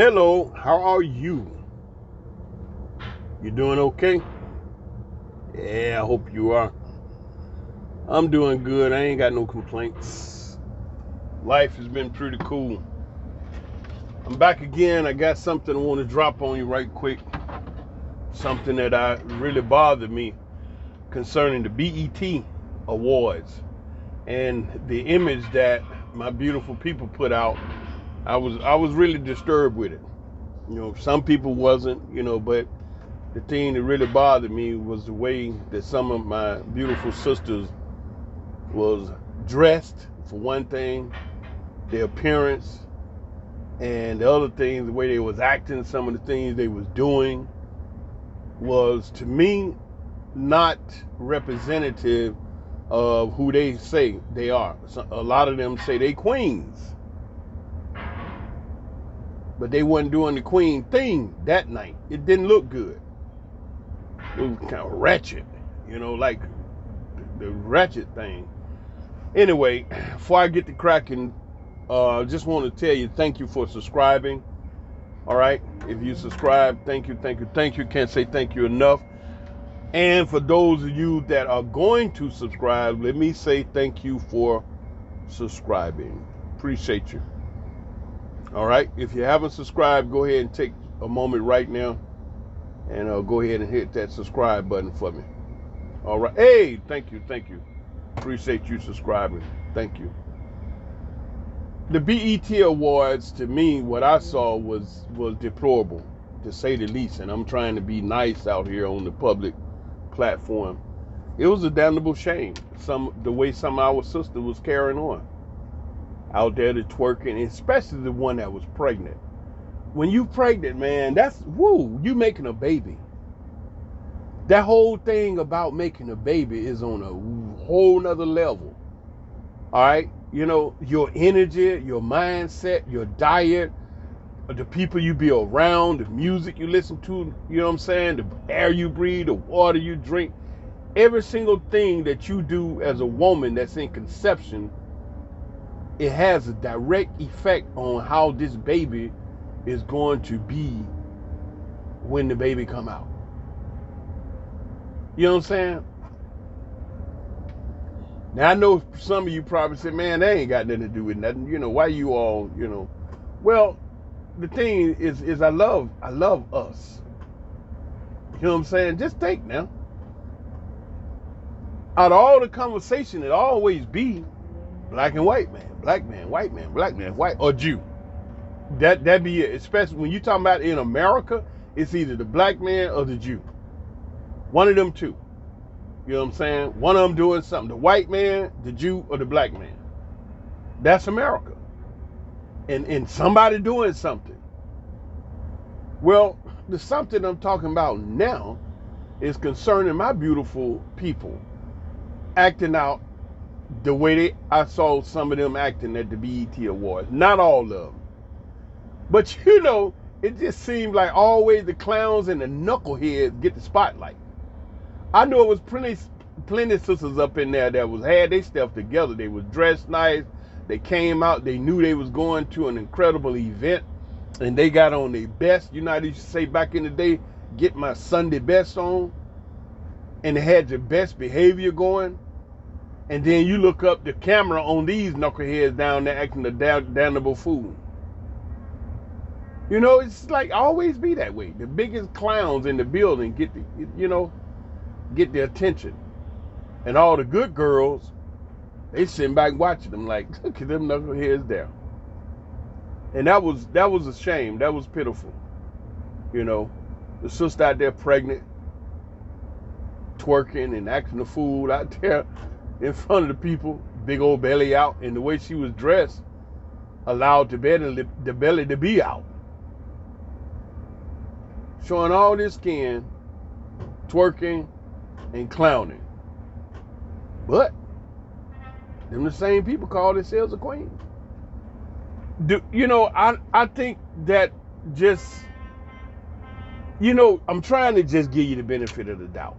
Hello, how are you? You doing okay? Yeah, I hope you are. I'm doing good. I ain't got no complaints. Life has been pretty cool. I'm back again. I got something I want to drop on you right quick. Something that really bothered me concerning the BET Awards and the image that my beautiful people put out. I was really disturbed with it. Some people wasn't, but the thing that really bothered me was the way that some of my beautiful sisters was dressed, for one thing, their appearance, and the other thing, the way they was acting, some of the things they was doing was, to me, not representative of who they say they are. So a lot of them say they queens, but they wasn't doing the queen thing that night. It didn't look good. It was kind of ratchet, like the ratchet thing. Anyway, before I get to cracking, just want to tell you thank you for subscribing. All right, if you subscribe, thank you. Can't say thank you enough. And for those of you that are going to subscribe, let me say thank you for subscribing. Appreciate you. All right, if you haven't subscribed, go ahead and take a moment right now and go ahead and hit that subscribe button for me. All right. Hey, thank you. Appreciate you subscribing. Thank you. The BET Awards, to me, what I saw was deplorable, to say the least. And I'm trying to be nice out here on the public platform. It was a damnable shame. The way some of our sisters was carrying on out there, to twerking, especially the one that was pregnant. When you pregnant, man, that's you making a baby. That whole thing about making a baby is on a whole nother level. All right? Your energy, your mindset, your diet, the people you be around, the music you listen to, you know what I'm saying? The air you breathe, the water you drink. Every single thing that you do as a woman that's in conception, it has a direct effect on how this baby is going to be when the baby come out. You know what I'm saying? Now, I know some of you probably say, man, that ain't got nothing to do with nothing. Why you all, Well, the thing is I love us. You know what I'm saying? Just think now. Out of all the conversation, it always be black and white man, black man, white man, black man, white, or Jew. That be it. Especially when you talking about in America, it's either the black man or the Jew. One of them two. You know what I'm saying? One of them doing something. The white man, the Jew, or the black man. That's America. And somebody doing something. Well, the something I'm talking about now is concerning my beautiful people acting out the way I saw some of them acting at the BET Awards. Not all of them. But it just seemed like always the clowns and the knuckleheads get the spotlight. I know it was plenty of sisters up in there that had their stuff together. They was dressed nice. They came out. They knew they was going to an incredible event, and they got on their best. You know how they used to say back in the day, get my Sunday best on, and they had their best behavior going. And then you look up the camera on these knuckleheads down there acting a damnable fool. It's like always be that way. The biggest clowns in the building get the attention. And all the good girls, they sitting back watching them like, look at them knuckleheads there. And that was a shame. That was pitiful. The sister out there pregnant, twerking and acting a fool out there in front of the people, big old belly out, and the way she was dressed allowed the belly to be out. Showing all this skin, twerking and clowning. But them the same people call themselves a queen. I think that just, I'm trying to just give you the benefit of the doubt.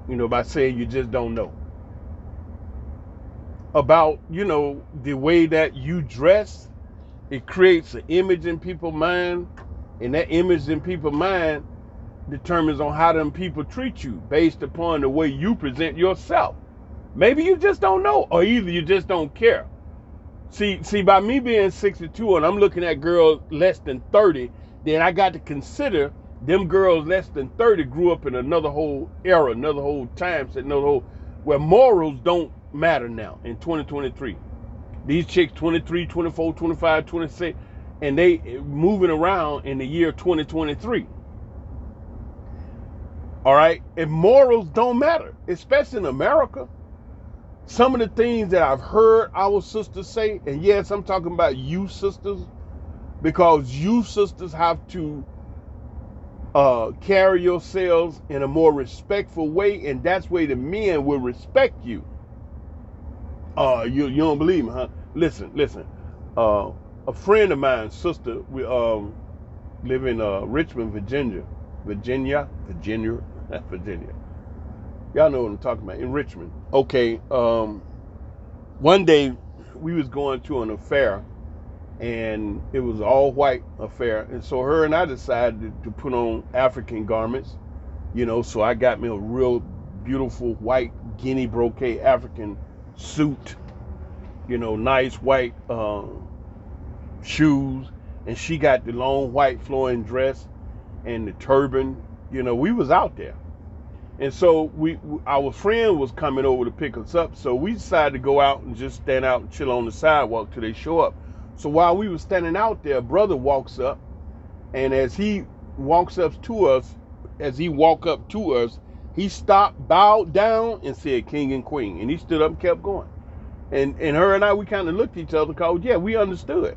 By saying you just don't know. About, the way that you dress It creates an image in people's mind, and that image in people's mind determines on how them people treat you based upon the way you present yourself. Maybe you just don't know, or either you just don't care. See, by me being 62 and I'm looking at girls less than 30, then I got to consider them girls less than 30 grew up in another whole era, another whole time, another whole, where morals don't matter now in 2023. These chicks 23, 24, 25, 26, and they moving around in the year 2023. All right, and morals don't matter, especially in America. Some of the things that I've heard our sisters say, and yes, I'm talking about you sisters, because you sisters have to carry yourselves in a more respectful way, and that's where the men will respect you. You don't believe me, huh? Listen. A friend of mine, sister, we live in Richmond, Virginia. Y'all know what I'm talking about, in Richmond. Okay, one day we was going to an affair, and it was an all-white affair, and so her and I decided to put on African garments, so I got me a real beautiful white guinea brocade African suit, nice white shoes, and she got the long white flowing dress and the turban. We was out there. And so our friend was coming over to pick us up, so we decided to go out and just stand out and chill on the sidewalk till they show up. So while we were standing out there, brother walks up, and as he walked up to us, he stopped, bowed down, and said "King and Queen," and he stood up and kept going. And her and I, we kind of looked at each other, because yeah, we understood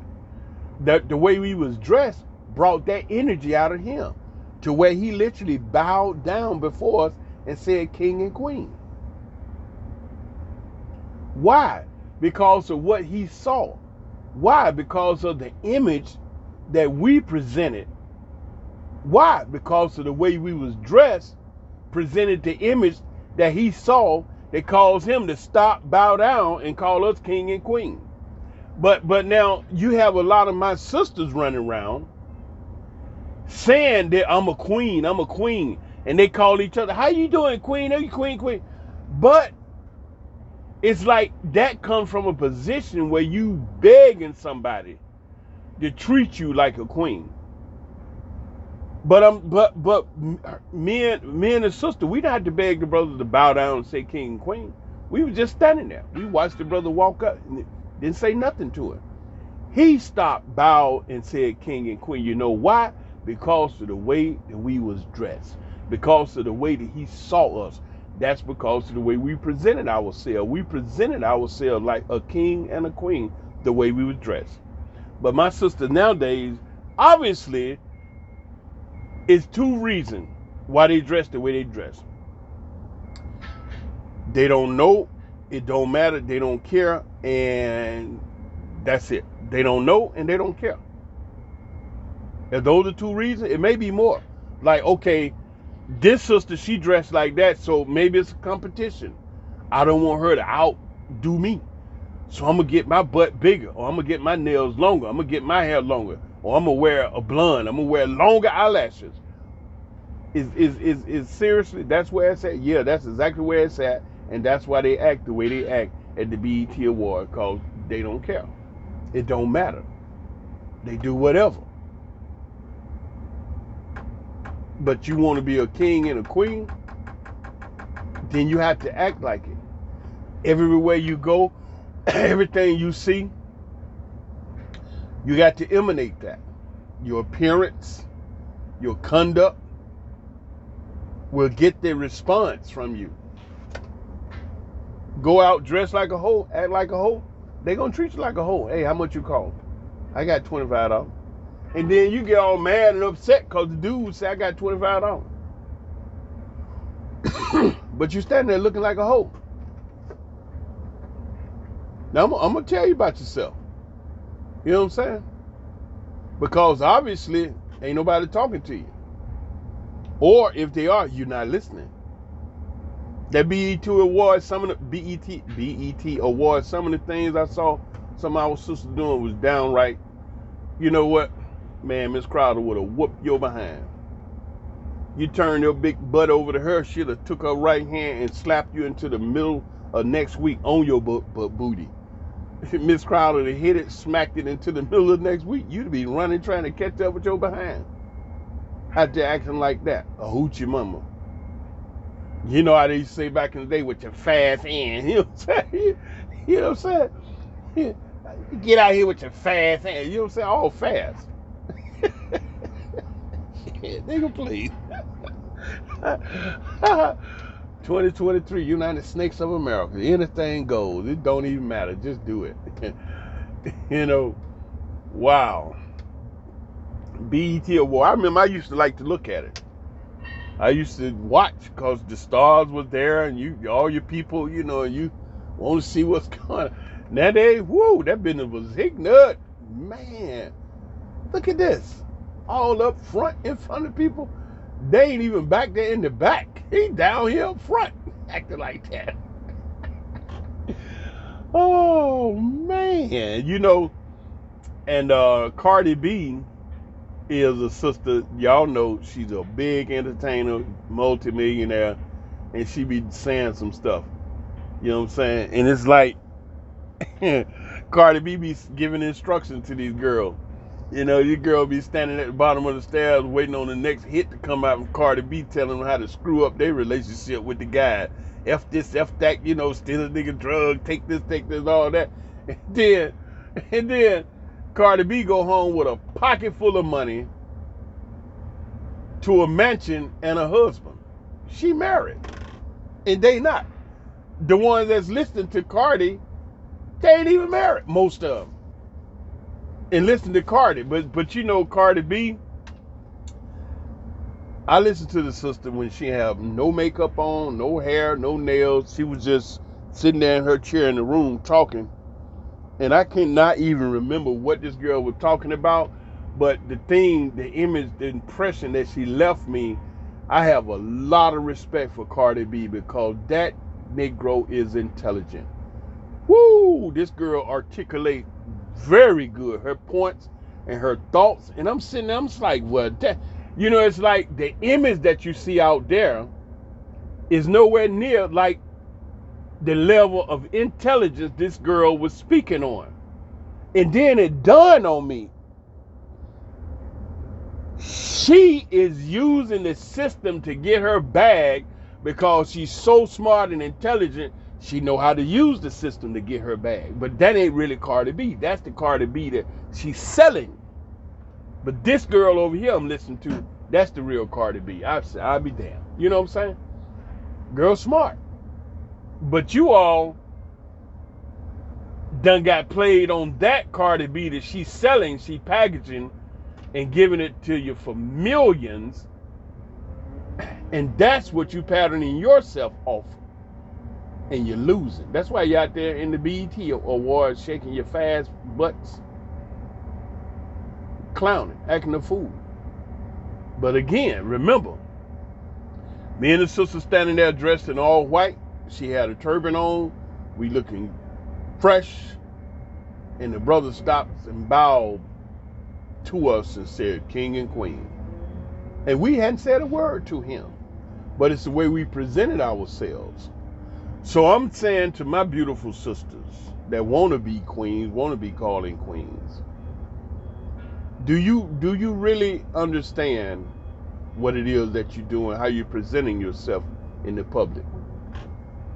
that the way we was dressed brought that energy out of him, to where he literally bowed down before us and said "King and Queen." Why? Because of what he saw. Why? Because of the image that we presented. Why? Because of the way we was dressed presented the image that he saw that caused him to stop, bow down, and call us King and Queen. But now you have a lot of my sisters running around saying that I'm a queen, and they call each other, "How you doing, queen? Are you queen?" But it's like that comes from a position where you begging somebody to treat you like a queen. But me and the sister, we didn't have to beg the brothers to bow down and say "King and Queen." We were just standing there. We watched the brother walk up and didn't say nothing to him. He stopped, bowed, and said "King and Queen." You know why? Because of the way that we was dressed. Because of the way that he saw us. That's because of the way we presented ourselves. We presented ourselves like a king and a queen, the way we was dressed. But my sister nowadays, obviously, it's two reasons why they dress the way they dress. They don't know, it don't matter, they don't care, and that's it. They don't know and they don't care. If those are two reasons, it may be more. Like, okay, this sister, she dressed like that, so maybe it's a competition. I don't want her to outdo me. So I'm going to get my butt bigger, or I'm going to get my nails longer, I'm going to get my hair longer, or I'm going to wear a blonde, I'm going to wear longer eyelashes. Is seriously, that's where it's at? Yeah, that's exactly where it's at, and that's why they act the way they act at the BET Award, because they don't care. It don't matter. They do whatever. But you want to be a king and a queen, then you have to act like it. Everywhere you go, everything you see, you got to emanate that. Your appearance, your conduct will get the response from you. Go out dressed like a hoe, act like a hoe, they're going to treat you like a hoe. Hey, how much you cost? I got $25. And then you get all mad and upset because the dude say, I got $25. But you standing there looking like a hoe. Now, I'm going to tell you about yourself. You know what I'm saying? Because obviously, ain't nobody talking to you. Or if they are, you're not listening. That BET Awards, some of the BET Awards, some of the things I saw some of our sisters doing was downright You know what? Man, Miss Crowder would have whooped your behind. You turn your big butt over to her, she'd have took her right hand and slapped you into the middle of next week on your booty. Miss Crowder would have hit it, smacked it into the middle of next week. You'd be running trying to catch up with your behind. Out there acting like that, a hoochie mama. You know how they used to say back in the day with your fast hand. You know what I'm saying? You know what I'm saying? Get out here with your fast hand. You know what I'm saying? All fast. Shit, nigga, please. 2023, United Snakes of America. Anything goes. It don't even matter. Just do it. You know, wow. BET Award. I remember I used to like to look at it. I used to watch because the stars was there and all your people, you know, and you want to see what's going on. Nowadays, whoa, that business was ignorant. Man, look at this. All up front in front of people. They ain't even back there in the back. He down here up front acting like that. Oh, man. You know, and Cardi B is a sister. Y'all know she's a big entertainer, multimillionaire, and she be saying some stuff. You know what I'm saying? And it's like Cardi B be giving instructions to these girls. You know, these girls be standing at the bottom of the stairs waiting on the next hit to come out from Cardi B telling them how to screw up their relationship with the guy. F this, F that, you know, steal a nigga drug, take this, all that. And then Cardi B go home with a pocket full of money to a mansion and a husband. She married. And they not. The ones that's listening to Cardi, they ain't even married, most of them. And listen to Cardi. But you know Cardi B, I listened to the sister when she had no makeup on, no hair, no nails. She was just sitting there in her chair in the room talking. And I cannot even remember what this girl was talking about. But the thing, the image, the impression that she left me, I have a lot of respect for Cardi B because that Negro is intelligent. Woo! This girl articulates very good her points and her thoughts. And I'm sitting there, I'm just like, well, that, you know, it's like the image that you see out there is nowhere near like the level of intelligence this girl was speaking on. And then it dawned on me, she is using the system to get her bag because she's so smart and intelligent. She know how to use the system to get her bag. But that ain't really Cardi B. That's the Cardi B that she's selling. But this girl over here I'm listening to, that's the real Cardi B. I'll be damned. You know what I'm saying? Girl smart. But you all done got played on that Cardi B that she's selling, she packaging and giving it to you for millions. And that's what you patterning yourself off. And you're losing. That's why you're out there in the BET Awards shaking your fast butts, clowning, acting a fool. But again, remember, me and the sister standing there dressed in all white. She had a turban on. We looking fresh. And the brother stopped and bowed to us and said, King and Queen. And we hadn't said a word to him. But it's the way we presented ourselves. So I'm saying to my beautiful sisters that want to be queens, want to be calling queens, do you really understand what it is that you're doing, how you're presenting yourself in the public?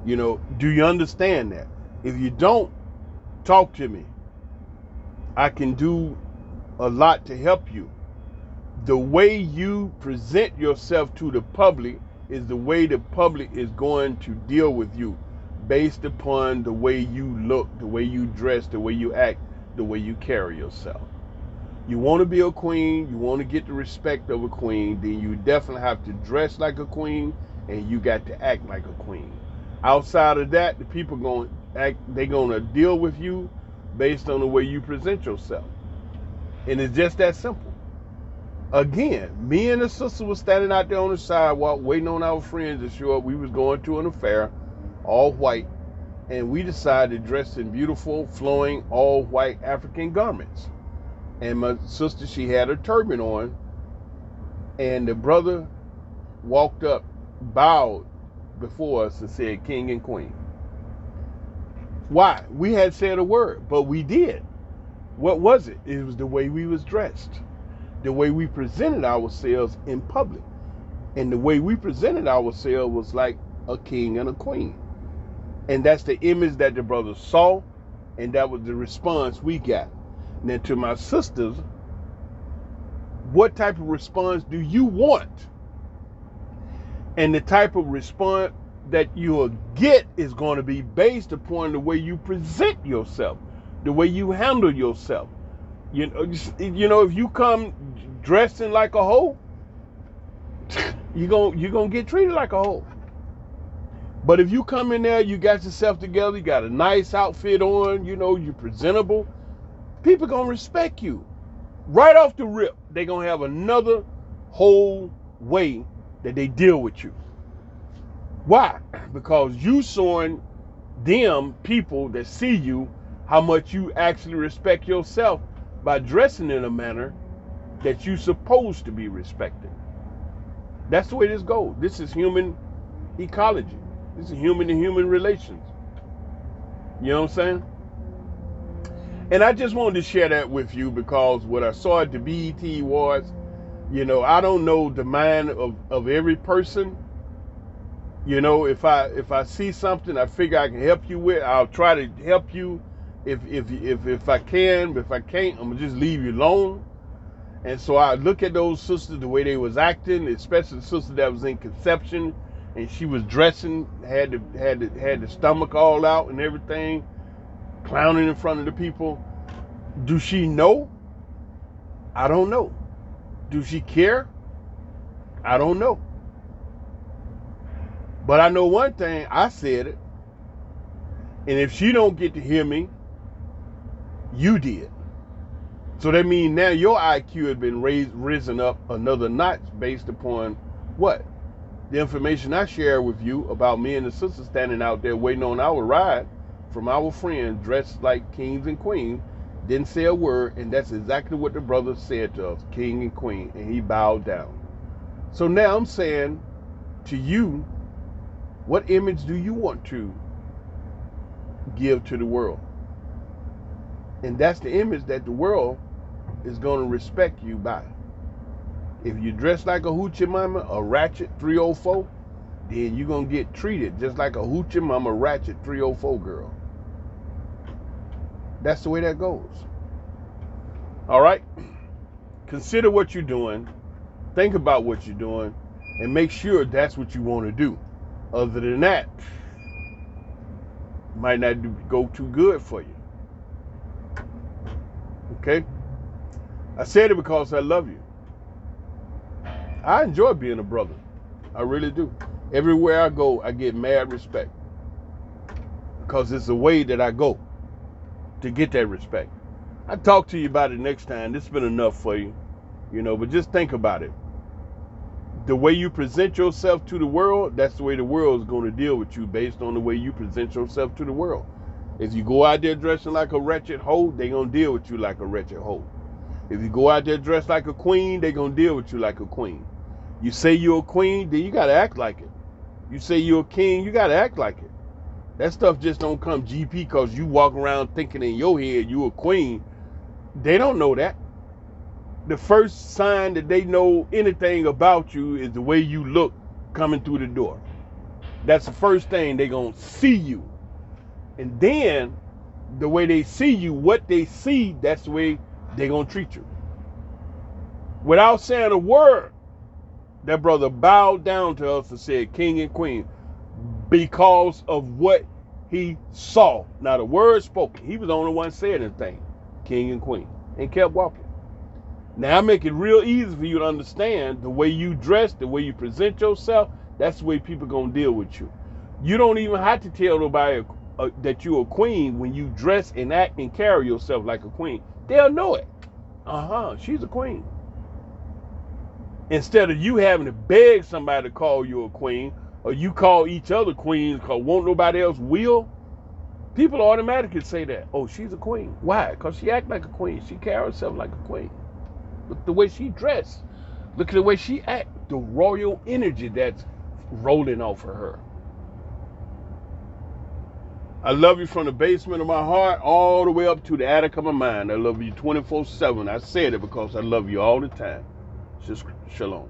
You know, do you understand that? If you don't, talk to me. I can do a lot to help you. The way you present yourself to the public is the way the public is going to deal with you based upon the way you look, the way you dress, the way you act, the way you carry yourself. You want to be a queen, you want to get the respect of a queen, then you definitely have to dress like a queen and you got to act like a queen. Outside of that, the people they're going to deal with you based on the way you present yourself. And it's just that simple. Again, me and the sister was standing out there on the sidewalk waiting on our friends to show up. We was going to an affair, all white, and we decided to dress in beautiful, flowing, all white African garments. And my sister, she had a turban on, and the brother walked up, bowed before us and said, "King and Queen." Why? We had said a word, but we did. What was it? It was the way we was dressed, the way we presented ourselves in public. And the way we presented ourselves was like a king and a queen. And that's the image that the brothers saw, and that was the response we got. Now, to my sisters, what type of response do you want? And the type of response that you'll get is going to be based upon the way you present yourself, the way you handle yourself. You know, if you come dressing like a hoe, you're gonna get treated like a hoe. But if you come in there, you got yourself together, you got a nice outfit on, you know, you're presentable, people gonna respect you. Right off the rip, they gonna have another whole way that they deal with you. Why? Because you showing them, people that see you, how much you actually respect yourself by dressing in a manner that you're supposed to be respected. That's the way this goes. This is human ecology. This is human to human relations. You know what I'm saying? And I just wanted to share that with you because what I saw at the BET Awards, you know, I don't know the mind of every person. You know, if I see something I figure I can help you with, I'll try to help you if I can. But if I can't, I'm gonna just leave you alone. And so I look at those sisters, the way they was acting, especially the sister that was in conception, and she was dressing, had the stomach all out and everything, clowning in front of the people. Do she know? I don't know. Do she care? I don't know. But I know one thing, I said it. And if she don't get to hear me, you did. So that means now your IQ had been risen up another notch based upon what? The information I share with you about me and the sister standing out there waiting on our ride from our friends dressed like kings and queens, didn't say a word, and that's exactly what the brother said to us, king and queen, and he bowed down. So now I'm saying to you, what image do you want to give to the world? And that's the image that the world is going to respect you by. If you dress like a hoochie mama, a ratchet 304, then you're going to get treated just like a hoochie mama, ratchet 304 girl. That's the way that goes. All right? Consider what you're doing. Think about what you're doing. And make sure that's what you want to do. Other than that, might not go too good for you. Okay? I said it because I love you. I enjoy being a brother. I really do. Everywhere I go, I get mad respect. Because it's the way that I go to get that respect. I'll talk to you about it next time. This has been enough for you. You know, but just think about it. The way you present yourself to the world, that's the way the world is going to deal with you based on the way you present yourself to the world. If you go out there dressing like a wretched hoe, they're going to deal with you like a wretched hoe. If you go out there dressed like a queen, they're going to deal with you like a queen. You say you're a queen, then you got to act like it. You say you're a king, you got to act like it. That stuff just don't come GP because you walk around thinking in your head you a queen. They don't know that. The first sign that they know anything about you is the way you look coming through the door. That's the first thing they're going to see you. And then the way they see you, what they see, that's the way they're going to treat you. Without saying a word, that brother bowed down to us and said, king and queen, because of what he saw. Not a word spoken. He was the only one saying anything, king and queen, and kept walking. Now I make it real easy for you to understand the way you dress, the way you present yourself, that's the way people going to deal with you. You don't even have to tell nobody that you're a queen when you dress and act and carry yourself like a queen. They'll know it. She's a queen. Instead of you having to beg somebody to call you a queen, or you call each other queens because won't nobody else will, People automatically say that. Oh, she's a queen. Why? Because she act like a queen. She carry herself like a queen. Look at the way she dressed. Look at the way she act. The royal energy that's rolling off of her. I love you from the basement of my heart all the way up to the attic of my mind. I love you 24/7. I said it because I love you all the time. Just shalom.